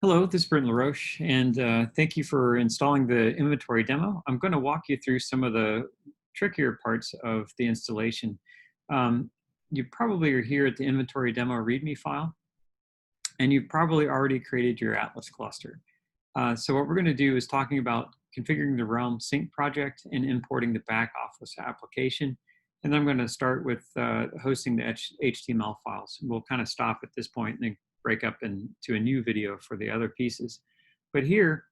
Hello, this is Brent LaRoche, and thank you for installing the inventory demo. I'm going to walk you through some of the trickier parts of the installation. Um, you probably are here at the inventory demo README file, and you've probably already created your Atlas cluster. So what we're going to do is talking about configuring the Realm Sync project and importing the back office application. And then I'm going to start with hosting the HTML files. We'll kind of stop at this point and then break up into a new video for the other pieces. But here,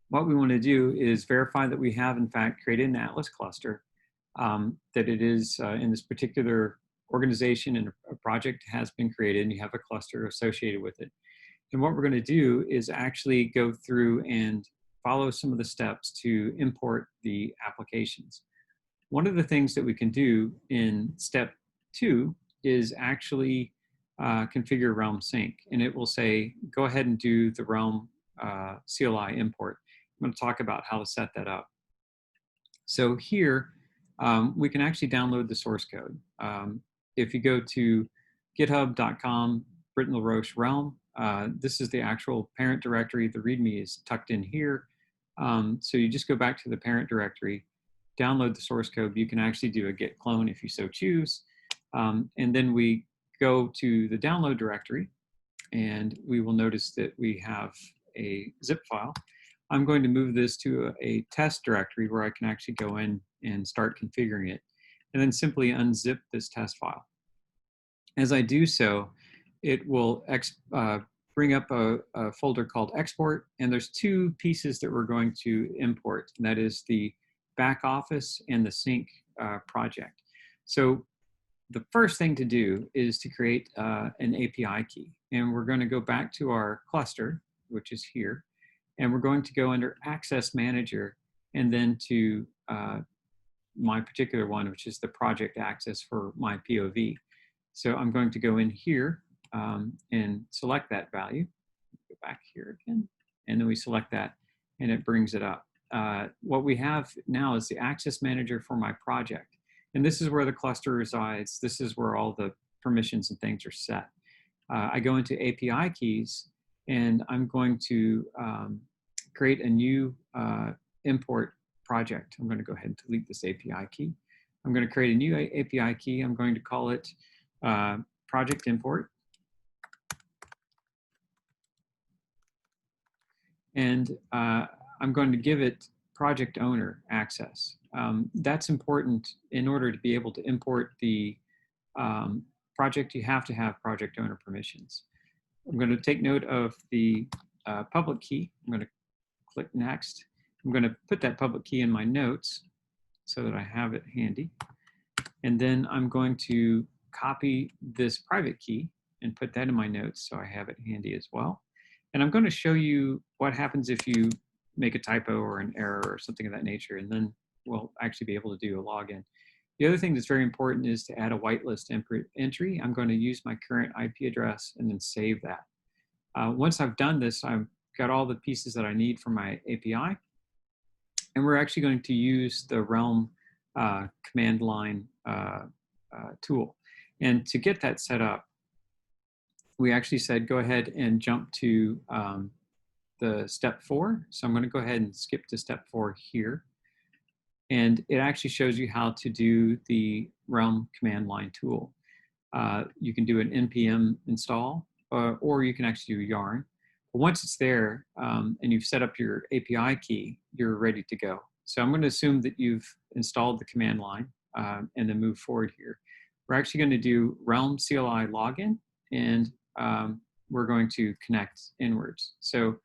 what we want to do is verify that we have, in fact, created an Atlas cluster, that it is in this particular organization and a project has been created, and you have a cluster associated with it. And what we're going to do is actually go through and follow some of the steps to import the applications. One of the things that we can do in step 2 is actually configure Realm Sync, and it will say, go ahead and do the Realm CLI import. I'm going to talk about how to set that up. So here, we can actually download the source code. If you go to github.com, Brent LaRoche Realm, this is the actual parent directory. The README is tucked in here. So you just go back to the parent directory, download the source code. You can actually do a git clone if you so choose. And then we go to the download directory, and we will notice that we have a zip file. I'm going to move this to a test directory where I can actually go in and start configuring it, and then simply unzip this test file. As I do so, it will bring up a folder called export, and there's two pieces that we're going to import, and that is the back office and the sync project. So the first thing to do is to create an API key, and we're going to go back to our cluster, which is here, and we're going to go under Access Manager and then to my particular one, which is the project access for my POV. So I'm going to go in here and select that value. Go back here again, and then we select that, and it brings it up. What we have now is the Access Manager for my project. And this is where the cluster resides. This is where all the permissions and things are set. I go into API keys, and I'm going to create a new import project. I'm going to go ahead and delete this API key. I'm going to create a new API key. I'm going to call it project import. And I'm going to give it project owner access. That's important. In order to be able to import the project, you have to have project owner permissions. I'm going to take note of the public key. I'm going to click next. I'm going to put that public key in my notes so that I have it handy. And then I'm going to copy this private key and put that in my notes so I have it handy as well. And I'm going to show you what happens if you make a typo or an error or something of that nature, and then we'll actually be able to do a login. The other thing that's very important is to add a whitelist entry. I'm going to use my current IP address and then save that. Once I've done this, I've got all the pieces that I need for my API, and we're actually going to use the Realm command line tool. And to get that set up, we actually said go ahead and jump to the step 4. So I'm going to go ahead and skip to step 4 here. And it actually shows you how to do the Realm command line tool. You can do an npm install, or you can actually do yarn. But once it's there and you've set up your API key, you're ready to go. So I'm going to assume that you've installed the command line and then move forward here. We're actually going to do Realm CLI login, and we're going to connect inwards. So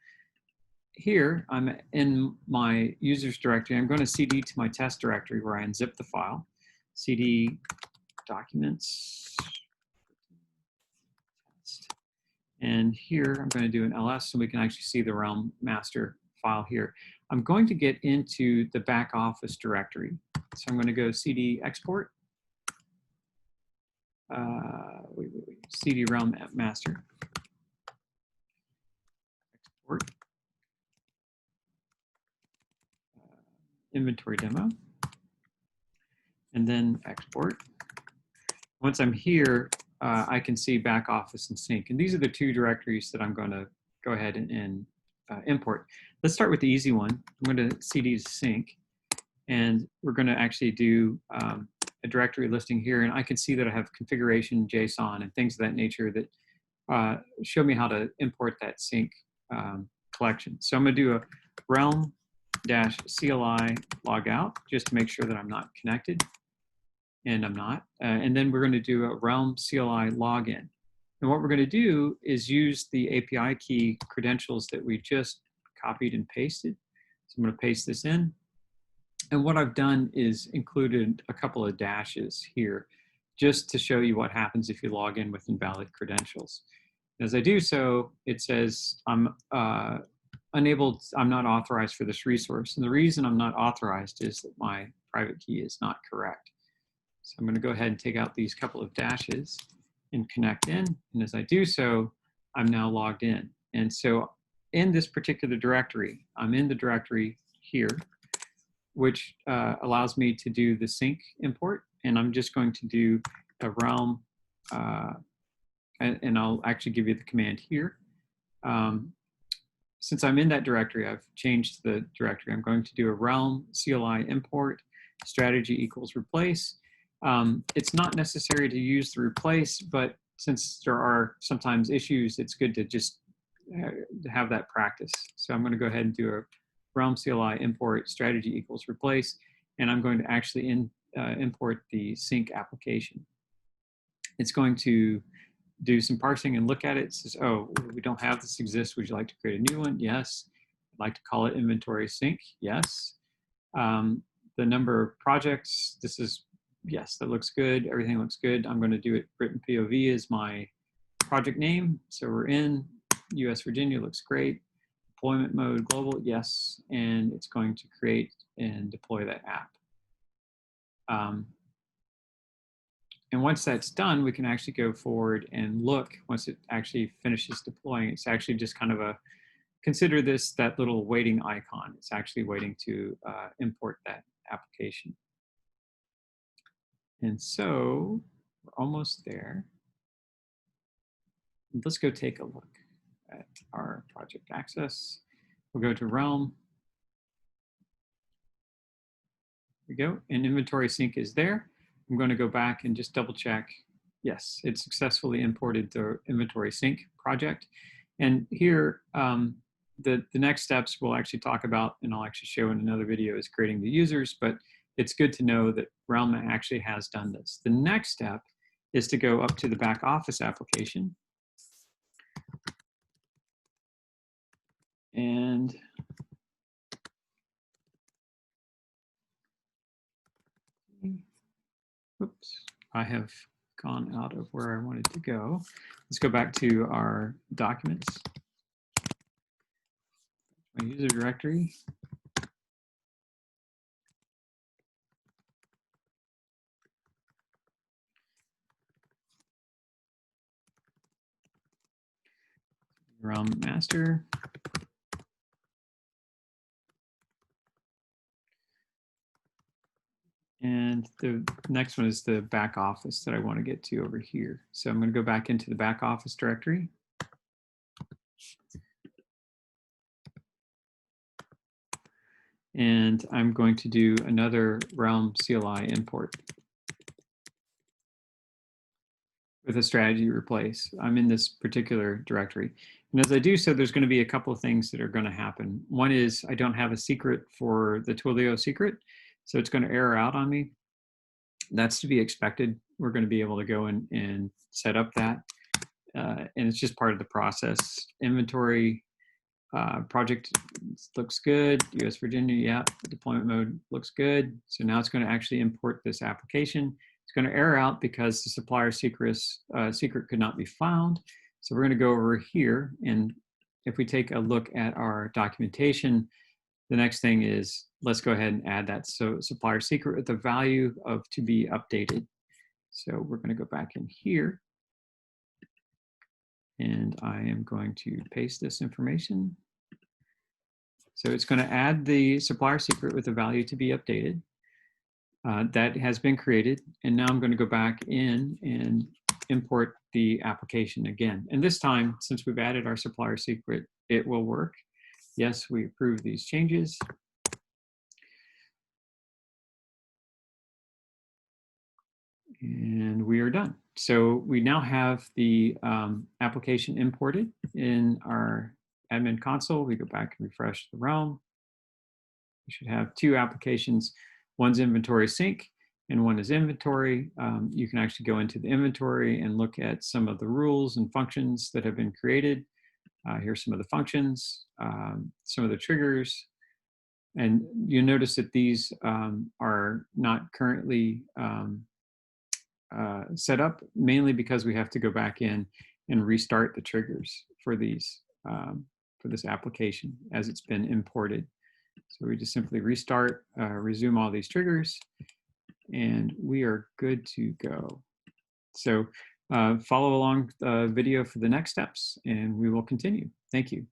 here, I'm in my users directory. I'm going to cd to my test directory where I unzip the file. Cd documents. And here, I'm going to do an ls so we can actually see the Realm master file here. I'm going to get into the back office directory. So I'm going to go cd export. Cd Realm master. Export. Inventory demo, and then export. Once I'm here, I can see back office and sync. And these are the two directories that I'm going to go ahead and import. Let's start with the easy one. I'm going to cd to sync, and we're going to actually do a directory listing here, and I can see that I have configuration JSON and things of that nature that show me how to import that sync collection. So I'm going to do a realm-CLI logout just to make sure that I'm not connected, and I'm not. And then we're going to do a realm CLI login. And what we're going to do is use the API key credentials that we just copied and pasted. So I'm going to paste this in. And what I've done is included a couple of dashes here just to show you what happens if you log in with invalid credentials. As I do so, it says I'm not authorized for this resource. And the reason I'm not authorized is that my private key is not correct. So I'm going to go ahead and take out these couple of dashes and connect in. And as I do so, I'm now logged in. And so in this particular directory, I'm in the directory here, which allows me to do the sync import. And I'm just going to do a realm, and I'll actually give you the command here. Since I'm in that directory, I've changed the directory. I'm going to do a realm CLI import strategy equals replace. It's not necessary to use the replace, but since there are sometimes issues, it's good to just have that practice. So I'm going to go ahead and do a realm CLI import strategy equals replace, and I'm going to actually import the sync application. It's going to do some parsing and look at it. It says, oh, we don't have this exist. Would you like to create a new one? Yes. I'd like to call it inventory sync. Yes. The number of projects, this is, yes, that looks good. Everything looks good. I'm going to do it written POV as my project name. So we're in US Virginia, looks great. Deployment mode global, yes. And it's going to create and deploy that app. And once that's done, we can actually go forward and look. Once it actually finishes deploying, it's actually just kind of a, consider this that little waiting icon. It's actually waiting to import that application. And so we're almost there. Let's go take a look at our project access. We'll go to realm. There we go, and inventory sync is there. I'm going to go back and just double check. Yes, it successfully imported the inventory sync project. And here, the next steps we'll actually talk about, and I'll actually show in another video, is creating the users, but it's good to know that Realm actually has done this. The next step is to go up to the back office application. And oops, I have gone out of where I wanted to go. Let's go back to our documents, my user directory. Realm master. And the next one is the back office that I want to get to over here. So I'm going to go back into the back office directory. And I'm going to do another Realm CLI import with a strategy replace. I'm in this particular directory. And as I do so, there's going to be a couple of things that are going to happen. One is I don't have a secret for the Twilio secret, so it's going to error out on me. That's to be expected. We're going to be able to go in and set up that. And it's just part of the process. Inventory project looks good. US Virginia, yeah. The deployment mode looks good. So now it's going to actually import this application. It's going to error out because the supplier secret could not be found. So we're going to go over here, and if we take a look at our documentation, the next thing is let's go ahead and add that supplier secret with the value of to be updated. So we're going to go back in here, and I am going to paste this information. So it's going to add the supplier secret with the value to be updated. That has been created, and now I'm going to go back in and import the application again. And this time, since we've added our supplier secret, it will work. Yes, we approve these changes. And we are done. So we now have the application imported in our admin console. We go back and refresh the realm. We should have two applications. One's inventory sync and one is inventory. You can actually go into the inventory and look at some of the rules and functions that have been created. Here's some of the functions, some of the triggers. And you'll notice that these are not currently set up, mainly because we have to go back in and restart the triggers for these for this application as it's been imported. So we just simply restart, resume all these triggers, and we are good to go. So follow along the video for the next steps, and we will continue. Thank you.